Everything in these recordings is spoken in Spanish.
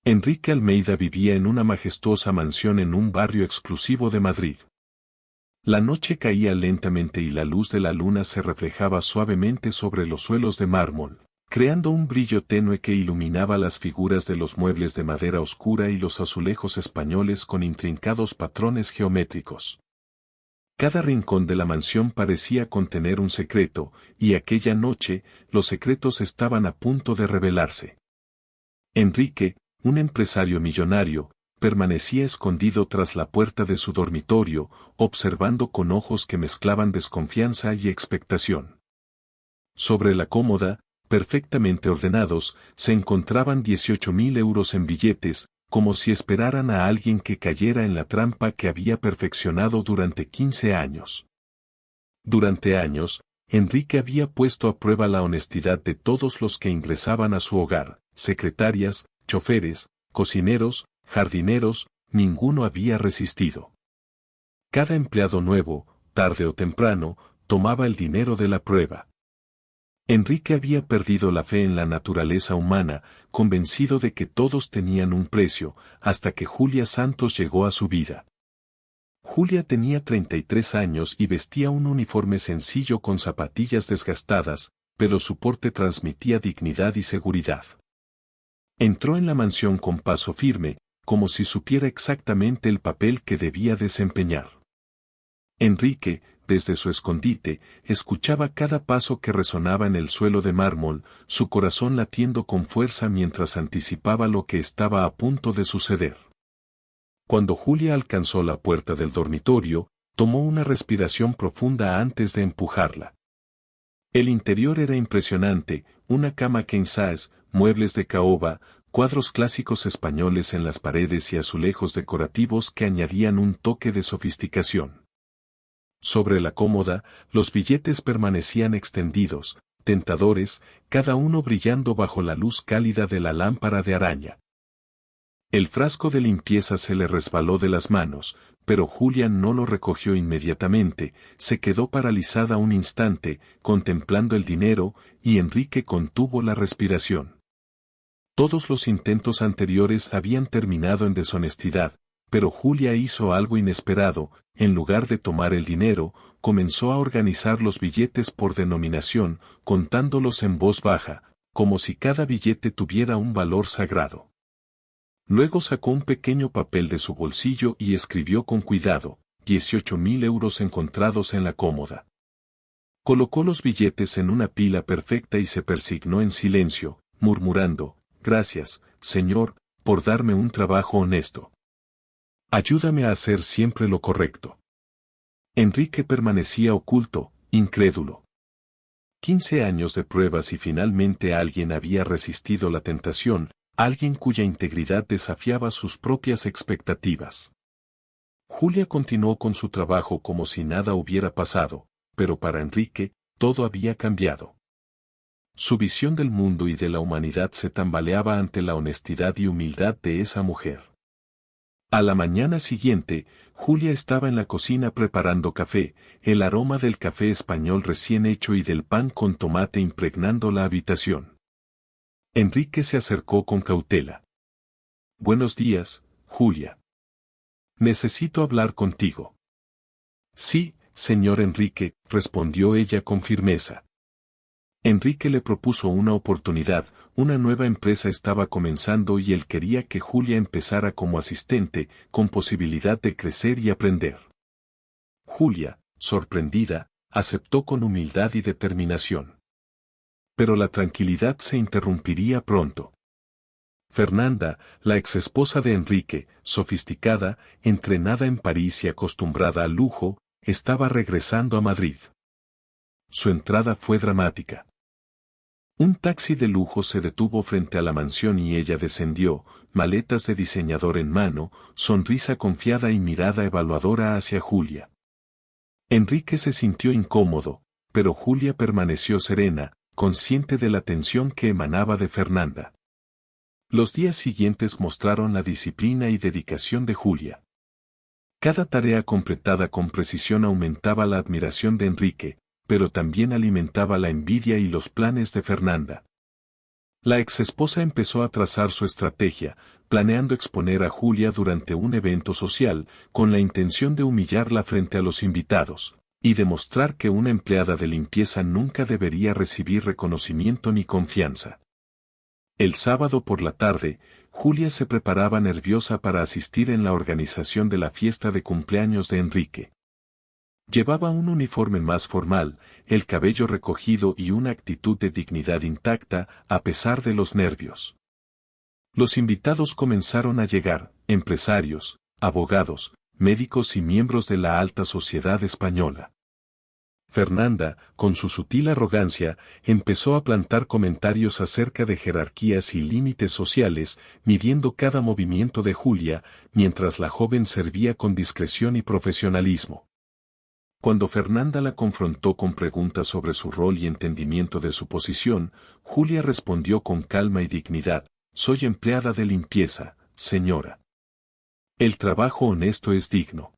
Enrique Almeida vivía en una majestuosa mansión en un barrio exclusivo de Madrid. La noche caía lentamente y la luz de la luna se reflejaba suavemente sobre los suelos de mármol, creando un brillo tenue que iluminaba las figuras de los muebles de madera oscura y los azulejos españoles con intrincados patrones geométricos. Cada rincón de la mansión parecía contener un secreto, y aquella noche, los secretos estaban a punto de revelarse. Enrique, un empresario millonario, permanecía escondido tras la puerta de su dormitorio, observando con ojos que mezclaban desconfianza y expectación. Sobre la cómoda, perfectamente ordenados, se encontraban 18.000 euros en billetes, como si esperaran a alguien que cayera en la trampa que había perfeccionado durante 15 años. Durante años, Enrique había puesto a prueba la honestidad de todos los que ingresaban a su hogar, secretarias, choferes, cocineros, jardineros, ninguno había resistido. Cada empleado nuevo, tarde o temprano, tomaba el dinero de la prueba. Enrique había perdido la fe en la naturaleza humana, convencido de que todos tenían un precio, hasta que Julia Santos llegó a su vida. Julia tenía 33 años y vestía un uniforme sencillo con zapatillas desgastadas, pero su porte transmitía dignidad y seguridad. Entró en la mansión con paso firme, como si supiera exactamente el papel que debía desempeñar. Enrique, desde su escondite, escuchaba cada paso que resonaba en el suelo de mármol, su corazón latiendo con fuerza mientras anticipaba lo que estaba a punto de suceder. Cuando Julia alcanzó la puerta del dormitorio, tomó una respiración profunda antes de empujarla. El interior era impresionante, una cama king size, muebles de caoba, cuadros clásicos españoles en las paredes y azulejos decorativos que añadían un toque de sofisticación. Sobre la cómoda, los billetes permanecían extendidos, tentadores, cada uno brillando bajo la luz cálida de la lámpara de araña. El frasco de limpieza se le resbaló de las manos, pero Julia no lo recogió inmediatamente, se quedó paralizada un instante, contemplando el dinero, y Enrique contuvo la respiración. Todos los intentos anteriores habían terminado en deshonestidad, pero Julia hizo algo inesperado, en lugar de tomar el dinero, comenzó a organizar los billetes por denominación, contándolos en voz baja, como si cada billete tuviera un valor sagrado. Luego sacó un pequeño papel de su bolsillo y escribió con cuidado, 18.000 euros encontrados en la cómoda. Colocó los billetes en una pila perfecta y se persignó en silencio, murmurando, gracias, Señor, por darme un trabajo honesto. Ayúdame a hacer siempre lo correcto. Enrique permanecía oculto, incrédulo. 15 años de pruebas y finalmente alguien había resistido la tentación, alguien cuya integridad desafiaba sus propias expectativas. Julia continuó con su trabajo como si nada hubiera pasado, pero para Enrique, todo había cambiado. Su visión del mundo y de la humanidad se tambaleaba ante la honestidad y humildad de esa mujer. A la mañana siguiente, Julia estaba en la cocina preparando café, el aroma del café español recién hecho y del pan con tomate impregnando la habitación. Enrique se acercó con cautela. Buenos días, Julia. Necesito hablar contigo. Sí, señor Enrique, respondió ella con firmeza. Enrique le propuso una oportunidad, una nueva empresa estaba comenzando y él quería que Julia empezara como asistente, con posibilidad de crecer y aprender. Julia, sorprendida, aceptó con humildad y determinación. Pero la tranquilidad se interrumpiría pronto. Fernanda, la exesposa de Enrique, sofisticada, entrenada en París y acostumbrada al lujo, estaba regresando a Madrid. Su entrada fue dramática. Un taxi de lujo se detuvo frente a la mansión y ella descendió, maletas de diseñador en mano, sonrisa confiada y mirada evaluadora hacia Julia. Enrique se sintió incómodo, pero Julia permaneció serena, consciente de la tensión que emanaba de Fernanda. Los días siguientes mostraron la disciplina y dedicación de Julia. Cada tarea completada con precisión aumentaba la admiración de Enrique, pero también alimentaba la envidia y los planes de Fernanda. La exesposa empezó a trazar su estrategia, planeando exponer a Julia durante un evento social, con la intención de humillarla frente a los invitados, y demostrar que una empleada de limpieza nunca debería recibir reconocimiento ni confianza. El sábado por la tarde, Julia se preparaba nerviosa para asistir en la organización de la fiesta de cumpleaños de Enrique. Llevaba un uniforme más formal, el cabello recogido y una actitud de dignidad intacta, a pesar de los nervios. Los invitados comenzaron a llegar, empresarios, abogados, médicos y miembros de la alta sociedad española. Fernanda, con su sutil arrogancia, empezó a plantar comentarios acerca de jerarquías y límites sociales, midiendo cada movimiento de Julia, mientras la joven servía con discreción y profesionalismo. Cuando Fernanda la confrontó con preguntas sobre su rol y entendimiento de su posición, Julia respondió con calma y dignidad: «Soy empleada de limpieza, señora. El trabajo honesto es digno».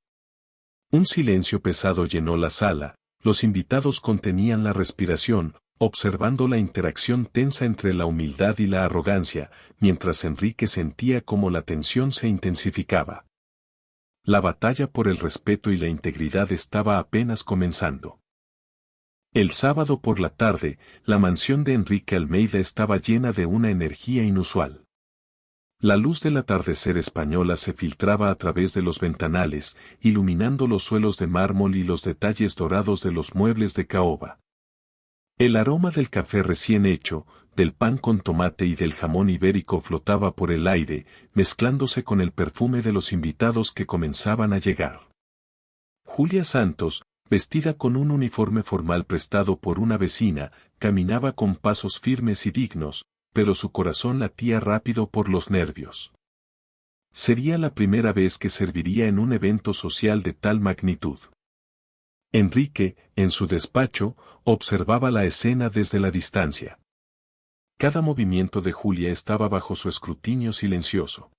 Un silencio pesado llenó la sala, los invitados contenían la respiración, observando la interacción tensa entre la humildad y la arrogancia, mientras Enrique sentía cómo la tensión se intensificaba. La batalla por el respeto y la integridad estaba apenas comenzando. El sábado por la tarde, la mansión de Enrique Almeida estaba llena de una energía inusual. La luz del atardecer española se filtraba a través de los ventanales, iluminando los suelos de mármol y los detalles dorados de los muebles de caoba. El aroma del café recién hecho, del pan con tomate y del jamón ibérico flotaba por el aire, mezclándose con el perfume de los invitados que comenzaban a llegar. Julia Santos, vestida con un uniforme formal prestado por una vecina, caminaba con pasos firmes y dignos, pero su corazón latía rápido por los nervios. Sería la primera vez que serviría en un evento social de tal magnitud. Enrique, en su despacho, observaba la escena desde la distancia. Cada movimiento de Julia estaba bajo su escrutinio silencioso.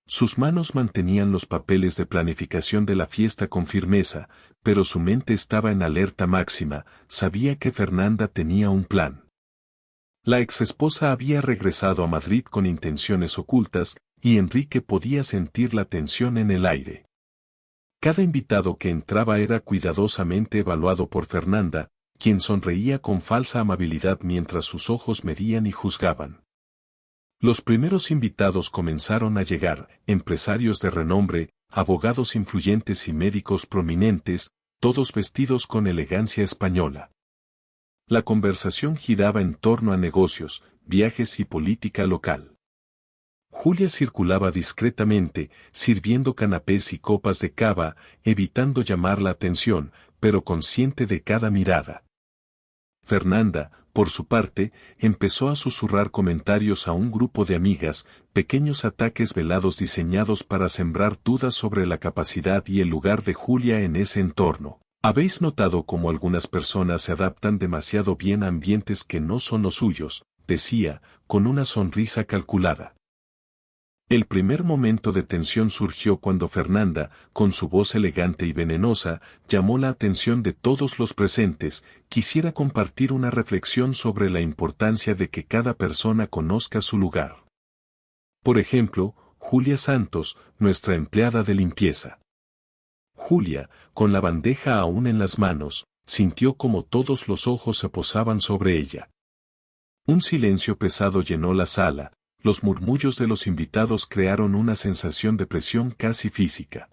Sus manos mantenían los papeles de planificación de la fiesta con firmeza, pero su mente estaba en alerta máxima, sabía que Fernanda tenía un plan. La exesposa había regresado a Madrid con intenciones ocultas, y Enrique podía sentir la tensión en el aire. Cada invitado que entraba era cuidadosamente evaluado por Fernanda, quien sonreía con falsa amabilidad mientras sus ojos medían y juzgaban. Los primeros invitados comenzaron a llegar, empresarios de renombre, abogados influyentes y médicos prominentes, todos vestidos con elegancia española. La conversación giraba en torno a negocios, viajes y política local. Julia circulaba discretamente, sirviendo canapés y copas de cava, evitando llamar la atención, pero consciente de cada mirada. Fernanda, por su parte, empezó a susurrar comentarios a un grupo de amigas, pequeños ataques velados diseñados para sembrar dudas sobre la capacidad y el lugar de Julia en ese entorno. ¿Habéis notado cómo algunas personas se adaptan demasiado bien a ambientes que no son los suyos?, decía, con una sonrisa calculada. El primer momento de tensión surgió cuando Fernanda, con su voz elegante y venenosa, llamó la atención de todos los presentes. Quisiera compartir una reflexión sobre la importancia de que cada persona conozca su lugar. Por ejemplo, Julia Santos, nuestra empleada de limpieza. Julia, con la bandeja aún en las manos, sintió como todos los ojos se posaban sobre ella. Un silencio pesado llenó la sala. Los murmullos de los invitados crearon una sensación de presión casi física.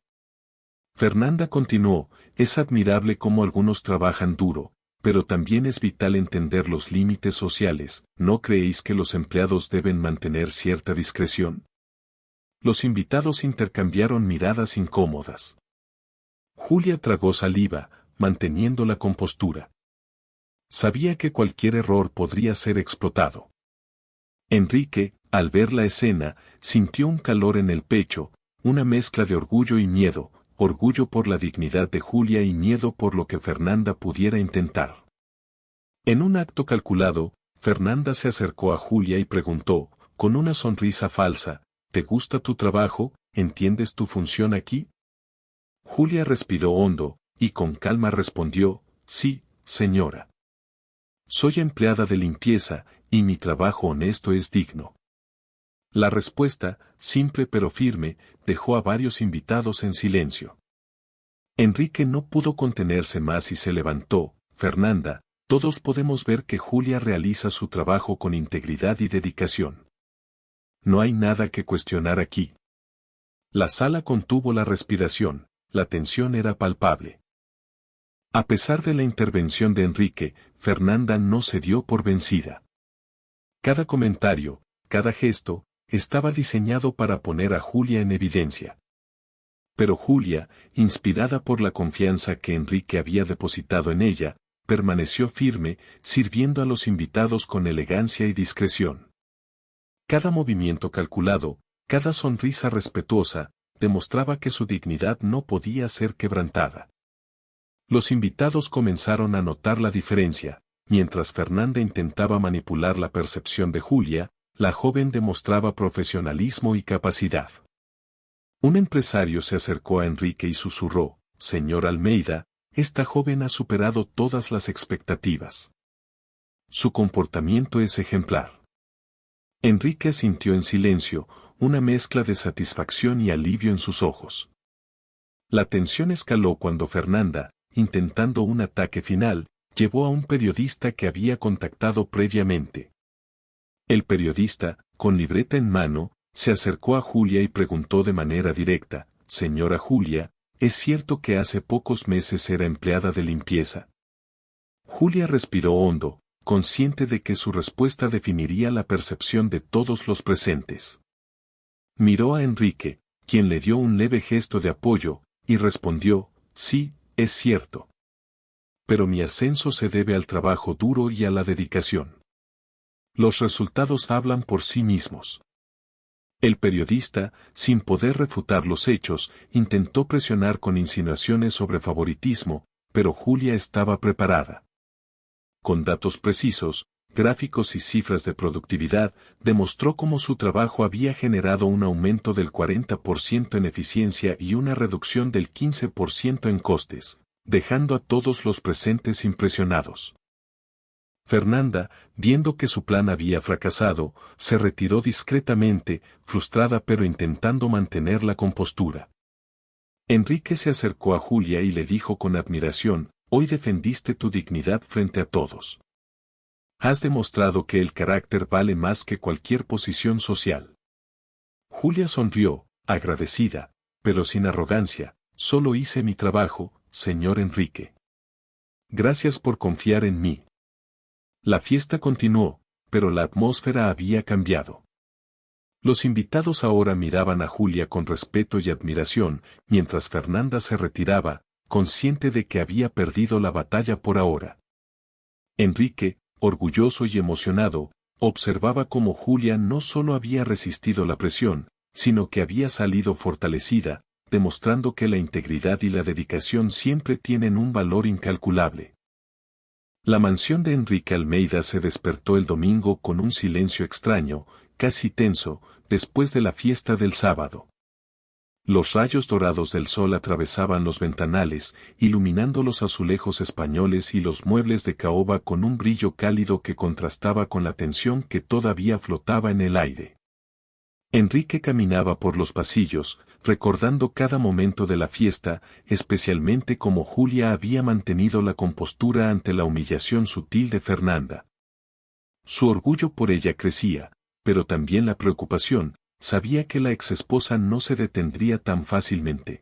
Fernanda continuó: es admirable cómo algunos trabajan duro, pero también es vital entender los límites sociales. ¿No creéis que los empleados deben mantener cierta discreción? Los invitados intercambiaron miradas incómodas. Julia tragó saliva, manteniendo la compostura. Sabía que cualquier error podría ser explotado. Enrique, al ver la escena, sintió un calor en el pecho, una mezcla de orgullo y miedo, orgullo por la dignidad de Julia y miedo por lo que Fernanda pudiera intentar. En un acto calculado, Fernanda se acercó a Julia y preguntó, con una sonrisa falsa: ¿te gusta tu trabajo? ¿Entiendes tu función aquí? Julia respiró hondo, y con calma respondió: sí, señora. Soy empleada de limpieza, y mi trabajo honesto es digno. La respuesta, simple pero firme, dejó a varios invitados en silencio. Enrique no pudo contenerse más y se levantó. Fernanda, todos podemos ver que Julia realiza su trabajo con integridad y dedicación. No hay nada que cuestionar aquí. La sala contuvo la respiración, la tensión era palpable. A pesar de la intervención de Enrique, Fernanda no se dio por vencida. Cada comentario, cada gesto, estaba diseñado para poner a Julia en evidencia. Pero Julia, inspirada por la confianza que Enrique había depositado en ella, permaneció firme, sirviendo a los invitados con elegancia y discreción. Cada movimiento calculado, cada sonrisa respetuosa, demostraba que su dignidad no podía ser quebrantada. Los invitados comenzaron a notar la diferencia. Mientras Fernanda intentaba manipular la percepción de Julia, la joven demostraba profesionalismo y capacidad. Un empresario se acercó a Enrique y susurró: «Señor Almeida, esta joven ha superado todas las expectativas. Su comportamiento es ejemplar». Enrique asintió en silencio, una mezcla de satisfacción y alivio en sus ojos. La tensión escaló cuando Fernanda, intentando un ataque final, llevó a un periodista que había contactado previamente. El periodista, con libreta en mano, se acercó a Julia y preguntó de manera directa: «Señora Julia, ¿es cierto que hace pocos meses era empleada de limpieza?». Julia respiró hondo, consciente de que su respuesta definiría la percepción de todos los presentes. Miró a Enrique, quien le dio un leve gesto de apoyo, y respondió: «Sí, es cierto. Pero mi ascenso se debe al trabajo duro y a la dedicación. Los resultados hablan por sí mismos». El periodista, sin poder refutar los hechos, intentó presionar con insinuaciones sobre favoritismo, pero Julia estaba preparada. Con datos precisos, gráficos y cifras de productividad, demostró cómo su trabajo había generado un aumento del 40% en eficiencia y una reducción del 15% en costes, dejando a todos los presentes impresionados. Fernanda, viendo que su plan había fracasado, se retiró discretamente, frustrada pero intentando mantener la compostura. Enrique se acercó a Julia y le dijo con admiración: «Hoy defendiste tu dignidad frente a todos. Has demostrado que el carácter vale más que cualquier posición social». Julia sonrió, agradecida, pero sin arrogancia: «Solo hice mi trabajo, señor Enrique. Gracias por confiar en mí». La fiesta continuó, pero la atmósfera había cambiado. Los invitados ahora miraban a Julia con respeto y admiración, mientras Fernanda se retiraba, consciente de que había perdido la batalla por ahora. Enrique, orgulloso y emocionado, observaba cómo Julia no solo había resistido la presión, sino que había salido fortalecida, demostrando que la integridad y la dedicación siempre tienen un valor incalculable. La mansión de Enrique Almeida se despertó el domingo con un silencio extraño, casi tenso, después de la fiesta del sábado. Los rayos dorados del sol atravesaban los ventanales, iluminando los azulejos españoles y los muebles de caoba con un brillo cálido que contrastaba con la tensión que todavía flotaba en el aire. Enrique caminaba por los pasillos, recordando cada momento de la fiesta, especialmente cómo Julia había mantenido la compostura ante la humillación sutil de Fernanda. Su orgullo por ella crecía, pero también la preocupación. Sabía que la exesposa no se detendría tan fácilmente.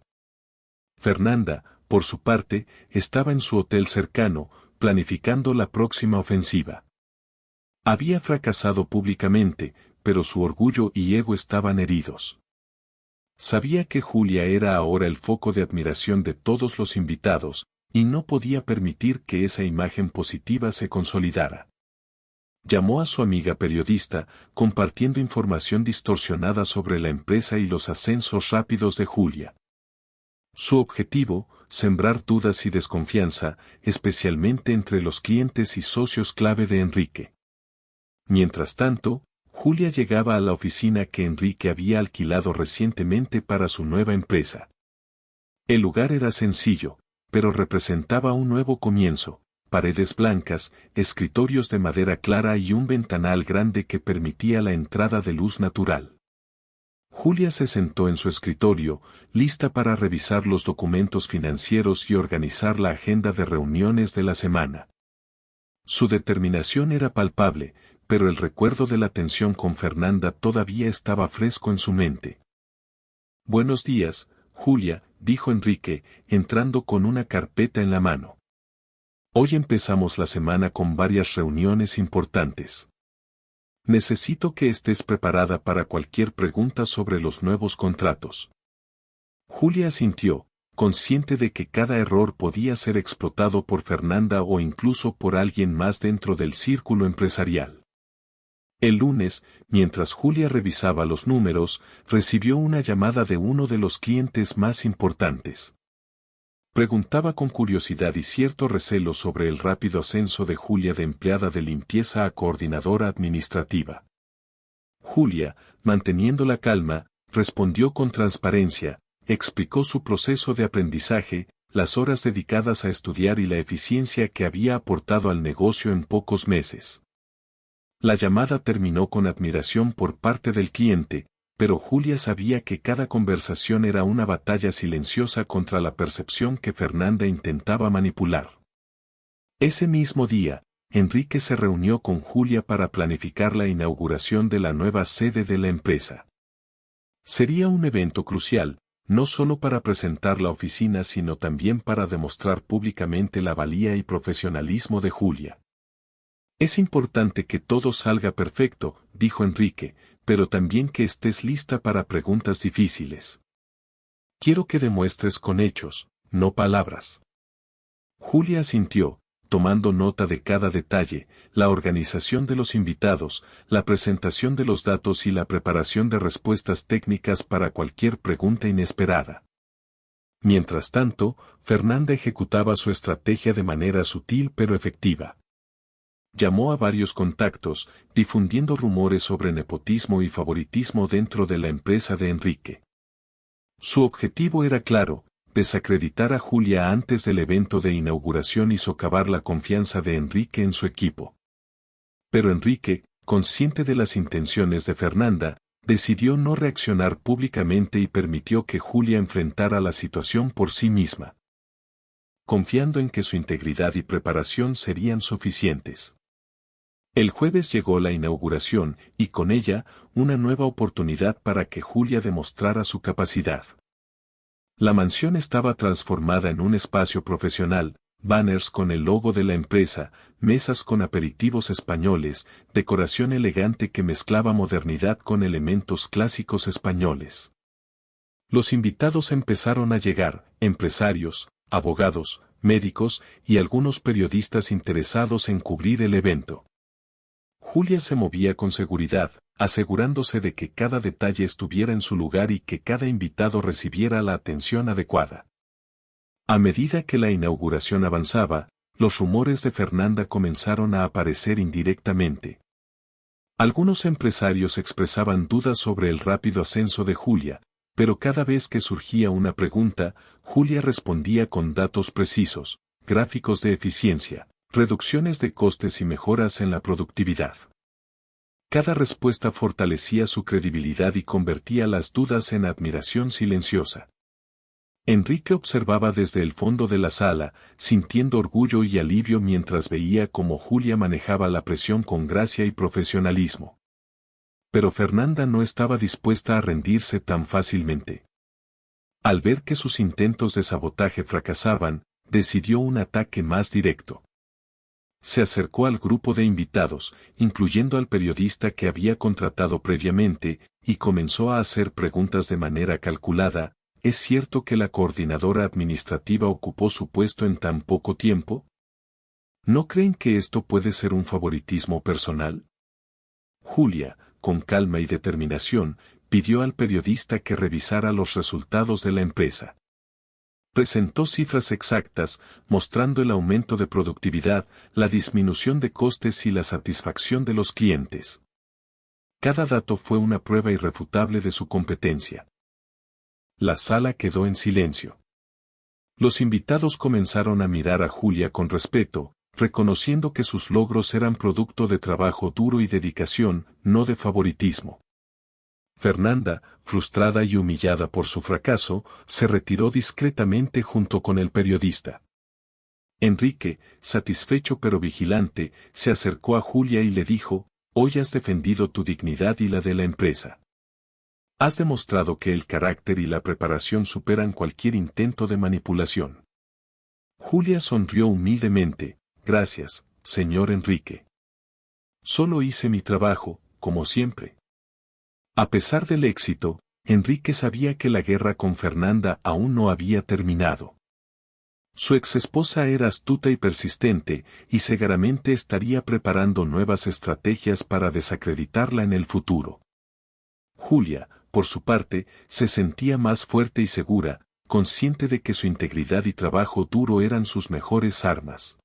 Fernanda, por su parte, estaba en su hotel cercano, planificando la próxima ofensiva. Había fracasado públicamente, pero su orgullo y ego estaban heridos. Sabía que Julia era ahora el foco de admiración de todos los invitados, y no podía permitir que esa imagen positiva se consolidara. Llamó a su amiga periodista, compartiendo información distorsionada sobre la empresa y los ascensos rápidos de Julia. Su objetivo, sembrar dudas y desconfianza, especialmente entre los clientes y socios clave de Enrique. Mientras tanto, Julia llegaba a la oficina que Enrique había alquilado recientemente para su nueva empresa. El lugar era sencillo, pero representaba un nuevo comienzo: paredes blancas, escritorios de madera clara y un ventanal grande que permitía la entrada de luz natural. Julia se sentó en su escritorio, lista para revisar los documentos financieros y organizar la agenda de reuniones de la semana. Su determinación era palpable, pero el recuerdo de la tensión con Fernanda todavía estaba fresco en su mente. «Buenos días, Julia», dijo Enrique, entrando con una carpeta en la mano. «Hoy empezamos la semana con varias reuniones importantes. Necesito que estés preparada para cualquier pregunta sobre los nuevos contratos». Julia asintió, consciente de que cada error podía ser explotado por Fernanda o incluso por alguien más dentro del círculo empresarial. El lunes, mientras Julia revisaba los números, recibió una llamada de uno de los clientes más importantes. Preguntaba con curiosidad y cierto recelo sobre el rápido ascenso de Julia de empleada de limpieza a coordinadora administrativa. Julia, manteniendo la calma, respondió con transparencia, explicó su proceso de aprendizaje, las horas dedicadas a estudiar y la eficiencia que había aportado al negocio en pocos meses. La llamada terminó con admiración por parte del cliente, pero Julia sabía que cada conversación era una batalla silenciosa contra la percepción que Fernanda intentaba manipular. Ese mismo día, Enrique se reunió con Julia para planificar la inauguración de la nueva sede de la empresa. Sería un evento crucial, no solo para presentar la oficina sino también para demostrar públicamente la valía y profesionalismo de Julia. «Es importante que todo salga perfecto», dijo Enrique, «pero también que estés lista para preguntas difíciles. Quiero que demuestres con hechos, no palabras». Julia asintió, tomando nota de cada detalle, la organización de los invitados, la presentación de los datos y la preparación de respuestas técnicas para cualquier pregunta inesperada. Mientras tanto, Fernanda ejecutaba su estrategia de manera sutil pero efectiva. Llamó a varios contactos, difundiendo rumores sobre nepotismo y favoritismo dentro de la empresa de Enrique. Su objetivo era claro: desacreditar a Julia antes del evento de inauguración y socavar la confianza de Enrique en su equipo. Pero Enrique, consciente de las intenciones de Fernanda, decidió no reaccionar públicamente y permitió que Julia enfrentara la situación por sí misma, confiando en que su integridad y preparación serían suficientes. El jueves llegó la inauguración, y con ella, una nueva oportunidad para que Julia demostrara su capacidad. La mansión estaba transformada en un espacio profesional, banners con el logo de la empresa, mesas con aperitivos españoles, decoración elegante que mezclaba modernidad con elementos clásicos españoles. Los invitados empezaron a llegar, empresarios, abogados, médicos y algunos periodistas interesados en cubrir el evento. Julia se movía con seguridad, asegurándose de que cada detalle estuviera en su lugar y que cada invitado recibiera la atención adecuada. A medida que la inauguración avanzaba, los rumores de Fernanda comenzaron a aparecer indirectamente. Algunos empresarios expresaban dudas sobre el rápido ascenso de Julia, pero cada vez que surgía una pregunta, Julia respondía con datos precisos, gráficos de eficiencia, reducciones de costes y mejoras en la productividad. Cada respuesta fortalecía su credibilidad y convertía las dudas en admiración silenciosa. Enrique observaba desde el fondo de la sala, sintiendo orgullo y alivio mientras veía cómo Julia manejaba la presión con gracia y profesionalismo. Pero Fernanda no estaba dispuesta a rendirse tan fácilmente. Al ver que sus intentos de sabotaje fracasaban, decidió un ataque más directo. Se acercó al grupo de invitados, incluyendo al periodista que había contratado previamente, y comenzó a hacer preguntas de manera calculada. ¿Es cierto que la coordinadora administrativa ocupó su puesto en tan poco tiempo? ¿No creen que esto puede ser un favoritismo personal? Julia, con calma y determinación, pidió al periodista que revisara los resultados de la empresa. Presentó cifras exactas, mostrando el aumento de productividad, la disminución de costes y la satisfacción de los clientes. Cada dato fue una prueba irrefutable de su competencia. La sala quedó en silencio. Los invitados comenzaron a mirar a Julia con respeto, reconociendo que sus logros eran producto de trabajo duro y dedicación, no de favoritismo. Fernanda, frustrada y humillada por su fracaso, se retiró discretamente junto con el periodista. Enrique, satisfecho pero vigilante, se acercó a Julia y le dijo: «Hoy has defendido tu dignidad y la de la empresa. Has demostrado que el carácter y la preparación superan cualquier intento de manipulación». Julia sonrió humildemente: «Gracias, señor Enrique. Solo hice mi trabajo, como siempre». A pesar del éxito, Enrique sabía que la guerra con Fernanda aún no había terminado. Su exesposa era astuta y persistente, y seguramente estaría preparando nuevas estrategias para desacreditarla en el futuro. Julia, por su parte, se sentía más fuerte y segura, consciente de que su integridad y trabajo duro eran sus mejores armas.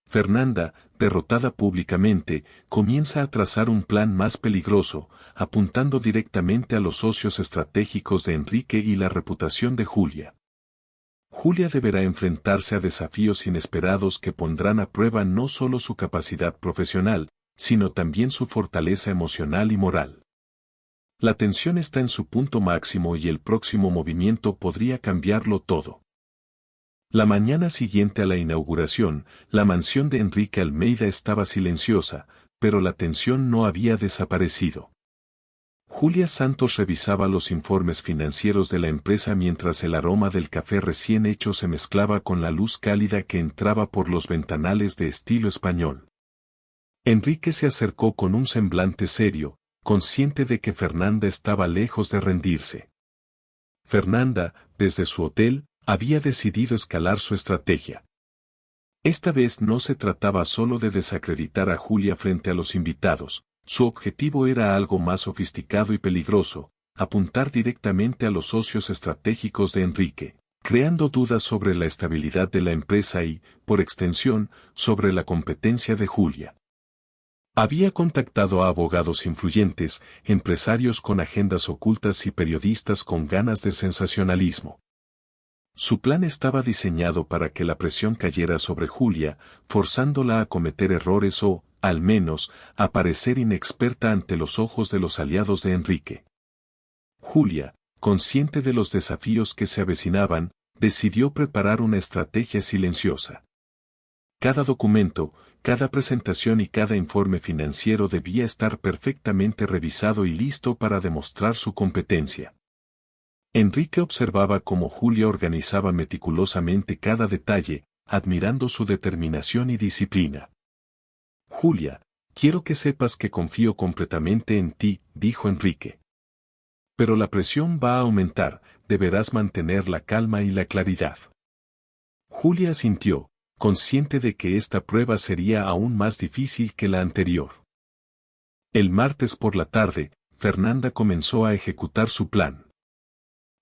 Fernanda, derrotada públicamente, comienza a trazar un plan más peligroso, apuntando directamente a los socios estratégicos de Enrique y la reputación de Julia. Julia deberá enfrentarse a desafíos inesperados que pondrán a prueba no solo su capacidad profesional, sino también su fortaleza emocional y moral. La tensión está en su punto máximo y el próximo movimiento podría cambiarlo todo. La mañana siguiente a la inauguración, la mansión de Enrique Almeida estaba silenciosa, pero la tensión no había desaparecido. Julia Santos revisaba los informes financieros de la empresa mientras el aroma del café recién hecho se mezclaba con la luz cálida que entraba por los ventanales de estilo español. Enrique se acercó con un semblante serio, consciente de que Fernanda estaba lejos de rendirse. Fernanda, desde su hotel, había decidido escalar su estrategia. Esta vez no se trataba solo de desacreditar a Julia frente a los invitados, su objetivo era algo más sofisticado y peligroso: apuntar directamente a los socios estratégicos de Enrique, creando dudas sobre la estabilidad de la empresa y, por extensión, sobre la competencia de Julia. Había contactado a abogados influyentes, empresarios con agendas ocultas y periodistas con ganas de sensacionalismo. Su plan estaba diseñado para que la presión cayera sobre Julia, forzándola a cometer errores o, al menos, a parecer inexperta ante los ojos de los aliados de Enrique. Julia, consciente de los desafíos que se avecinaban, decidió preparar una estrategia silenciosa. Cada documento, cada presentación y cada informe financiero debía estar perfectamente revisado y listo para demostrar su competencia. Enrique observaba cómo Julia organizaba meticulosamente cada detalle, admirando su determinación y disciplina. «Julia, quiero que sepas que confío completamente en ti», dijo Enrique. «Pero la presión va a aumentar, deberás mantener la calma y la claridad». Julia asintió, consciente de que esta prueba sería aún más difícil que la anterior. El martes por la tarde, Fernanda comenzó a ejecutar su plan.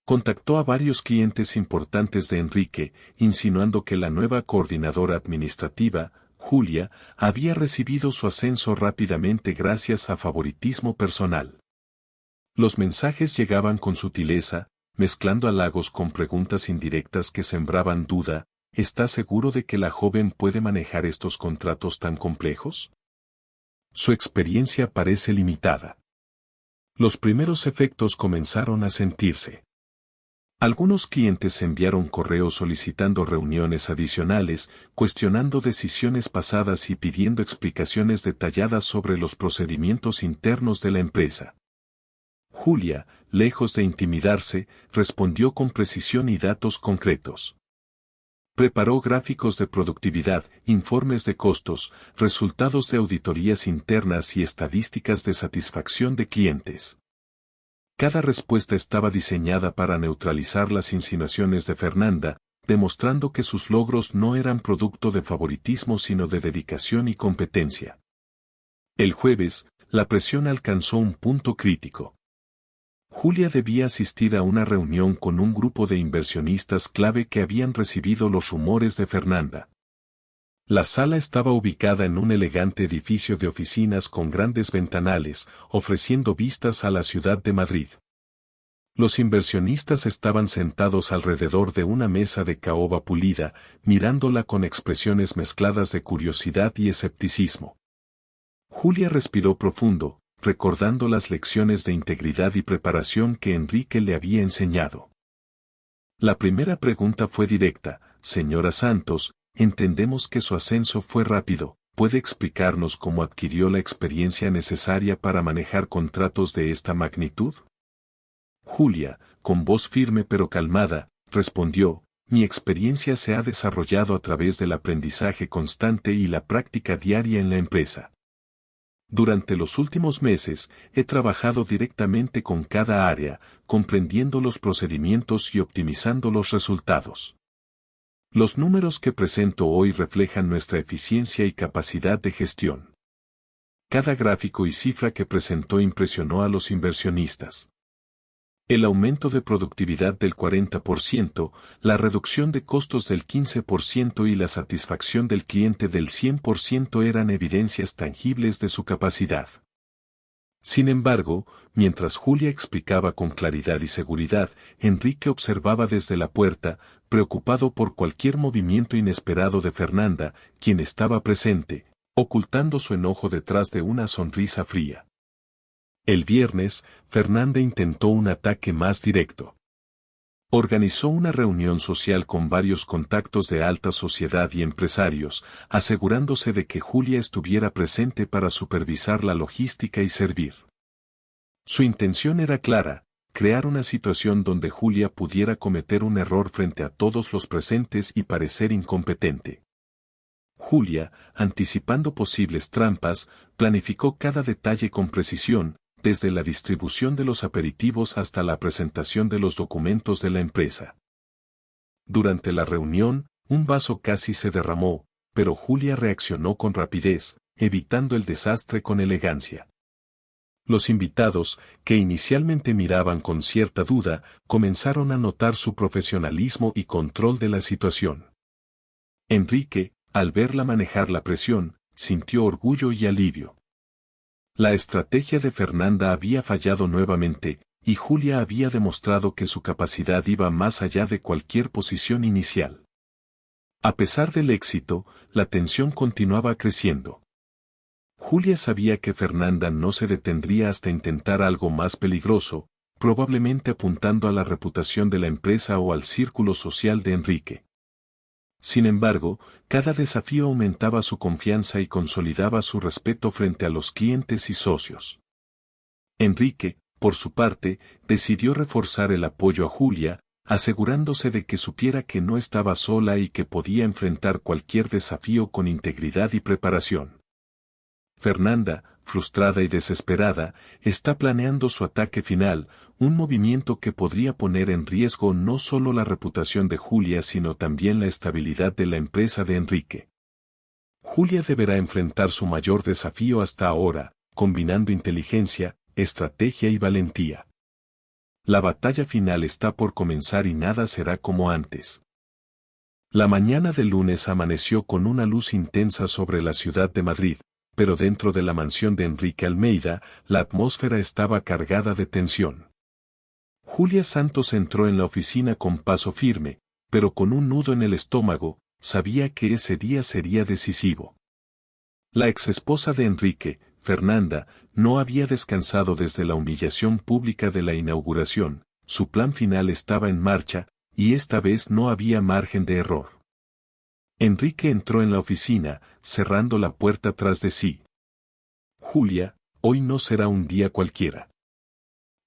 Contactó a varios clientes importantes de Enrique, insinuando que la nueva coordinadora administrativa, Julia, había recibido su ascenso rápidamente gracias a favoritismo personal. Los mensajes llegaban con sutileza, mezclando halagos con preguntas indirectas que sembraban duda: ¿está seguro de que la joven puede manejar estos contratos tan complejos? Su experiencia parece limitada. Los primeros efectos comenzaron a sentirse. Algunos clientes enviaron correos solicitando reuniones adicionales, cuestionando decisiones pasadas y pidiendo explicaciones detalladas sobre los procedimientos internos de la empresa. Julia, lejos de intimidarse, respondió con precisión y datos concretos. Preparó gráficos de productividad, informes de costos, resultados de auditorías internas y estadísticas de satisfacción de clientes. Cada respuesta estaba diseñada para neutralizar las insinuaciones de Fernanda, demostrando que sus logros no eran producto de favoritismo sino de dedicación y competencia. El jueves, la presión alcanzó un punto crítico. Julia debía asistir a una reunión con un grupo de inversionistas clave que habían recibido los rumores de Fernanda. La sala estaba ubicada en un elegante edificio de oficinas con grandes ventanales, ofreciendo vistas a la ciudad de Madrid. Los inversionistas estaban sentados alrededor de una mesa de caoba pulida, mirándola con expresiones mezcladas de curiosidad y escepticismo. Julia respiró profundo, recordando las lecciones de integridad y preparación que Enrique le había enseñado. La primera pregunta fue directa: señora Santos, entendemos que su ascenso fue rápido, ¿puede explicarnos cómo adquirió la experiencia necesaria para manejar contratos de esta magnitud? Julia, con voz firme pero calmada, respondió: mi experiencia se ha desarrollado a través del aprendizaje constante y la práctica diaria en la empresa. Durante los últimos meses, he trabajado directamente con cada área, comprendiendo los procedimientos y optimizando los resultados. Los números que presento hoy reflejan nuestra eficiencia y capacidad de gestión. Cada gráfico y cifra que presentó impresionó a los inversionistas. El aumento de productividad del 40%, la reducción de costos del 15% y la satisfacción del cliente del 100% eran evidencias tangibles de su capacidad. Sin embargo, mientras Julia explicaba con claridad y seguridad, Enrique observaba desde la puerta, preocupado por cualquier movimiento inesperado de Fernanda, quien estaba presente, ocultando su enojo detrás de una sonrisa fría. El viernes, Fernanda intentó un ataque más directo. Organizó una reunión social con varios contactos de alta sociedad y empresarios, asegurándose de que Julia estuviera presente para supervisar la logística y servir. Su intención era clara: crear una situación donde Julia pudiera cometer un error frente a todos los presentes y parecer incompetente. Julia, anticipando posibles trampas, planificó cada detalle con precisión, desde la distribución de los aperitivos hasta la presentación de los documentos de la empresa. Durante la reunión, un vaso casi se derramó, pero Julia reaccionó con rapidez, evitando el desastre con elegancia. Los invitados, que inicialmente miraban con cierta duda, comenzaron a notar su profesionalismo y control de la situación. Enrique, al verla manejar la presión, sintió orgullo y alivio. La estrategia de Fernanda había fallado nuevamente, y Julia había demostrado que su capacidad iba más allá de cualquier posición inicial. A pesar del éxito, la tensión continuaba creciendo. Julia sabía que Fernanda no se detendría hasta intentar algo más peligroso, probablemente apuntando a la reputación de la empresa o al círculo social de Enrique. Sin embargo, cada desafío aumentaba su confianza y consolidaba su respeto frente a los clientes y socios. Enrique, por su parte, decidió reforzar el apoyo a Julia, asegurándose de que supiera que no estaba sola y que podía enfrentar cualquier desafío con integridad y preparación. Fernanda, frustrada y desesperada, está planeando su ataque final, un movimiento que podría poner en riesgo no solo la reputación de Julia sino también la estabilidad de la empresa de Enrique. Julia deberá enfrentar su mayor desafío hasta ahora, combinando inteligencia, estrategia y valentía. La batalla final está por comenzar y nada será como antes. La mañana del lunes amaneció con una luz intensa sobre la ciudad de Madrid, pero dentro de la mansión de Enrique Almeida, la atmósfera estaba cargada de tensión. Julia Santos entró en la oficina con paso firme, pero con un nudo en el estómago, sabía que ese día sería decisivo. La exesposa de Enrique, Fernanda, no había descansado desde la humillación pública de la inauguración, su plan final estaba en marcha, y esta vez no había margen de error. Enrique entró en la oficina, cerrando la puerta tras de sí. Julia, hoy no será un día cualquiera.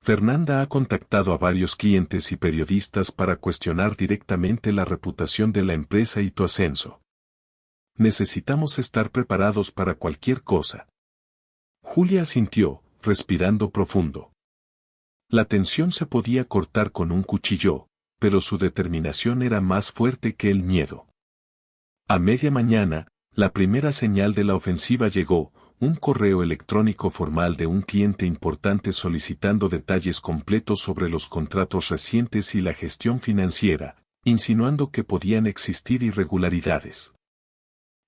Fernanda ha contactado a varios clientes y periodistas para cuestionar directamente la reputación de la empresa y tu ascenso. Necesitamos estar preparados para cualquier cosa. Julia asintió, respirando profundo. La tensión se podía cortar con un cuchillo, pero su determinación era más fuerte que el miedo. A media mañana, la primera señal de la ofensiva llegó, un correo electrónico formal de un cliente importante solicitando detalles completos sobre los contratos recientes y la gestión financiera, insinuando que podían existir irregularidades.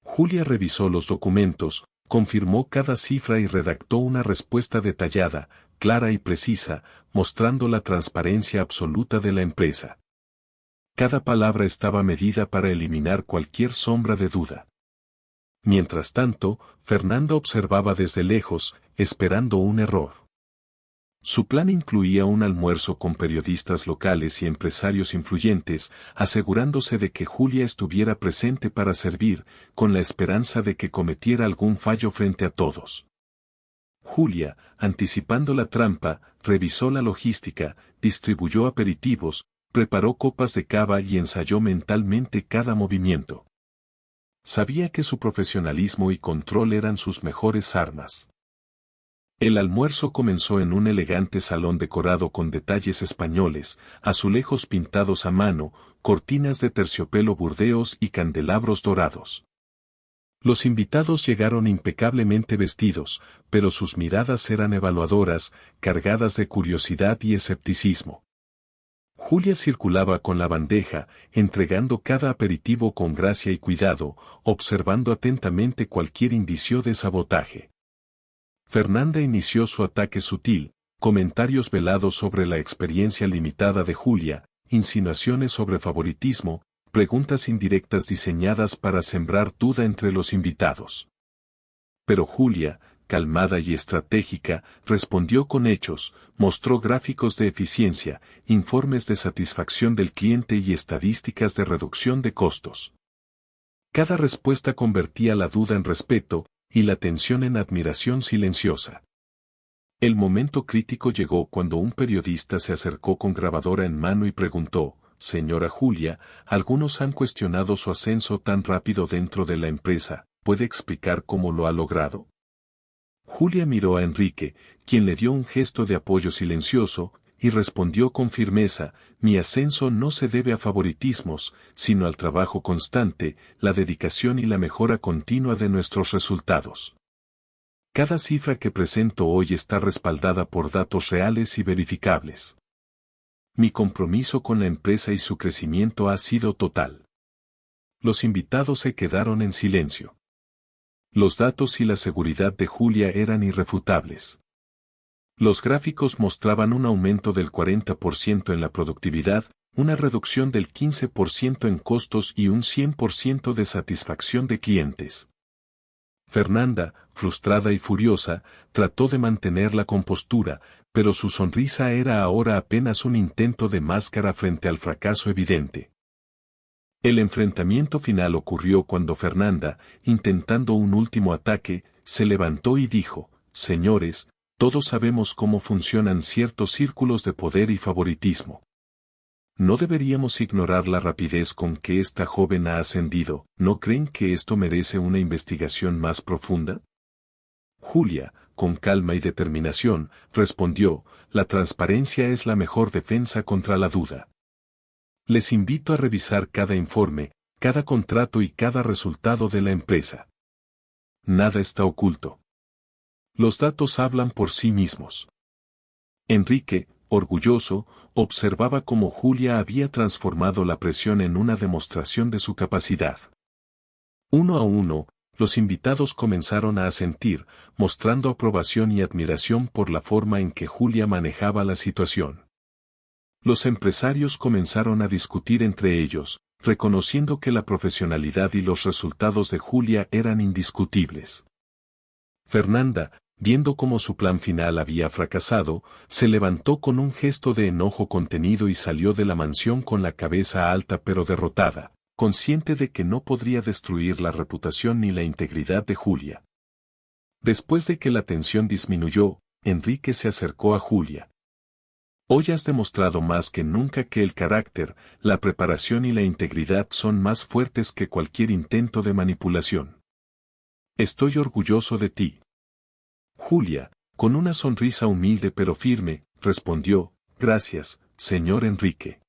Julia revisó los documentos, confirmó cada cifra y redactó una respuesta detallada, clara y precisa, mostrando la transparencia absoluta de la empresa. Cada palabra estaba medida para eliminar cualquier sombra de duda. Mientras tanto, Fernanda observaba desde lejos, esperando un error. Su plan incluía un almuerzo con periodistas locales y empresarios influyentes, asegurándose de que Julia estuviera presente para servir, con la esperanza de que cometiera algún fallo frente a todos. Julia, anticipando la trampa, revisó la logística, distribuyó aperitivos, preparó copas de cava y ensayó mentalmente cada movimiento. Sabía que su profesionalismo y control eran sus mejores armas. El almuerzo comenzó en un elegante salón decorado con detalles españoles, azulejos pintados a mano, cortinas de terciopelo burdeos y candelabros dorados. Los invitados llegaron impecablemente vestidos, pero sus miradas eran evaluadoras, cargadas de curiosidad y escepticismo. Julia circulaba con la bandeja, entregando cada aperitivo con gracia y cuidado, observando atentamente cualquier indicio de sabotaje. Fernanda inició su ataque sutil, comentarios velados sobre la experiencia limitada de Julia, insinuaciones sobre favoritismo, preguntas indirectas diseñadas para sembrar duda entre los invitados. Pero Julia, calmada y estratégica, respondió con hechos, mostró gráficos de eficiencia, informes de satisfacción del cliente y estadísticas de reducción de costos. Cada respuesta convertía la duda en respeto, y la tensión en admiración silenciosa. El momento crítico llegó cuando un periodista se acercó con grabadora en mano y preguntó: «Señora Julia, algunos han cuestionado su ascenso tan rápido dentro de la empresa, ¿puede explicar cómo lo ha logrado?». Julia miró a Enrique, quien le dio un gesto de apoyo silencioso, y respondió con firmeza: «Mi ascenso no se debe a favoritismos, sino al trabajo constante, la dedicación y la mejora continua de nuestros resultados. Cada cifra que presento hoy está respaldada por datos reales y verificables. Mi compromiso con la empresa y su crecimiento ha sido total». Los invitados se quedaron en silencio. Los datos y la seguridad de Julia eran irrefutables. Los gráficos mostraban un aumento del 40% en la productividad, una reducción del 15% en costos y un 100% de satisfacción de clientes. Fernanda, frustrada y furiosa, trató de mantener la compostura, pero su sonrisa era ahora apenas un intento de máscara frente al fracaso evidente. El enfrentamiento final ocurrió cuando Fernanda, intentando un último ataque, se levantó y dijo: «Señores, todos sabemos cómo funcionan ciertos círculos de poder y favoritismo. No deberíamos ignorar la rapidez con que esta joven ha ascendido. ¿No creen que esto merece una investigación más profunda?». Julia, con calma y determinación, respondió: «La transparencia es la mejor defensa contra la duda. Les invito a revisar cada informe, cada contrato y cada resultado de la empresa. Nada está oculto. Los datos hablan por sí mismos». Enrique, orgulloso, observaba cómo Julia había transformado la presión en una demostración de su capacidad. Uno a uno, los invitados comenzaron a asentir, mostrando aprobación y admiración por la forma en que Julia manejaba la situación. Los empresarios comenzaron a discutir entre ellos, reconociendo que la profesionalidad y los resultados de Julia eran indiscutibles. Fernanda, viendo cómo su plan final había fracasado, se levantó con un gesto de enojo contenido y salió de la mansión con la cabeza alta pero derrotada, consciente de que no podría destruir la reputación ni la integridad de Julia. Después de que la tensión disminuyó, Enrique se acercó a Julia. «Hoy has demostrado más que nunca que el carácter, la preparación y la integridad son más fuertes que cualquier intento de manipulación. Estoy orgulloso de ti». Julia, con una sonrisa humilde pero firme, respondió: «Gracias, señor Enrique.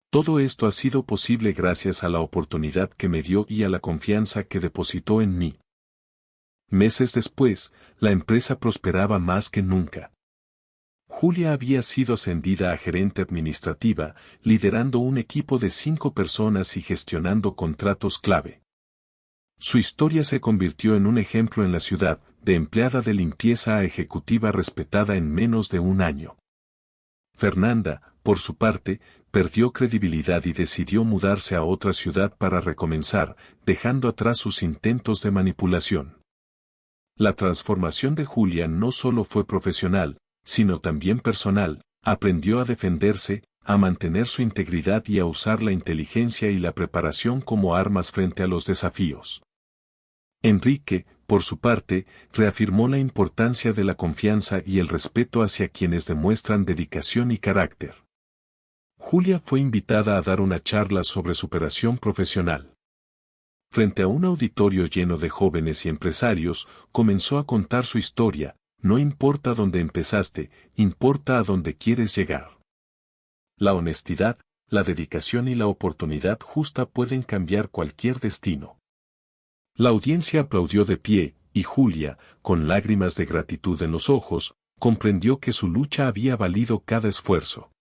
Todo esto ha sido posible gracias a la oportunidad que me dio y a la confianza que depositó en mí». Meses después, la empresa prosperaba más que nunca. Julia había sido ascendida a gerente administrativa, liderando un equipo de 5 personas y gestionando contratos clave. Su historia se convirtió en un ejemplo en la ciudad, de empleada de limpieza a ejecutiva respetada en menos de un año. Fernanda, por su parte, perdió credibilidad y decidió mudarse a otra ciudad para recomenzar, dejando atrás sus intentos de manipulación. La transformación de Julia no solo fue profesional, sino también personal. Aprendió a defenderse, a mantener su integridad y a usar la inteligencia y la preparación como armas frente a los desafíos. Enrique, por su parte, reafirmó la importancia de la confianza y el respeto hacia quienes demuestran dedicación y carácter. Julia fue invitada a dar una charla sobre superación profesional. Frente a un auditorio lleno de jóvenes y empresarios, comenzó a contar su historia. No importa dónde empezaste, importa a dónde quieres llegar. La honestidad, la dedicación y la oportunidad justa pueden cambiar cualquier destino. La audiencia aplaudió de pie, y Julia, con lágrimas de gratitud en los ojos, comprendió que su lucha había valido cada esfuerzo.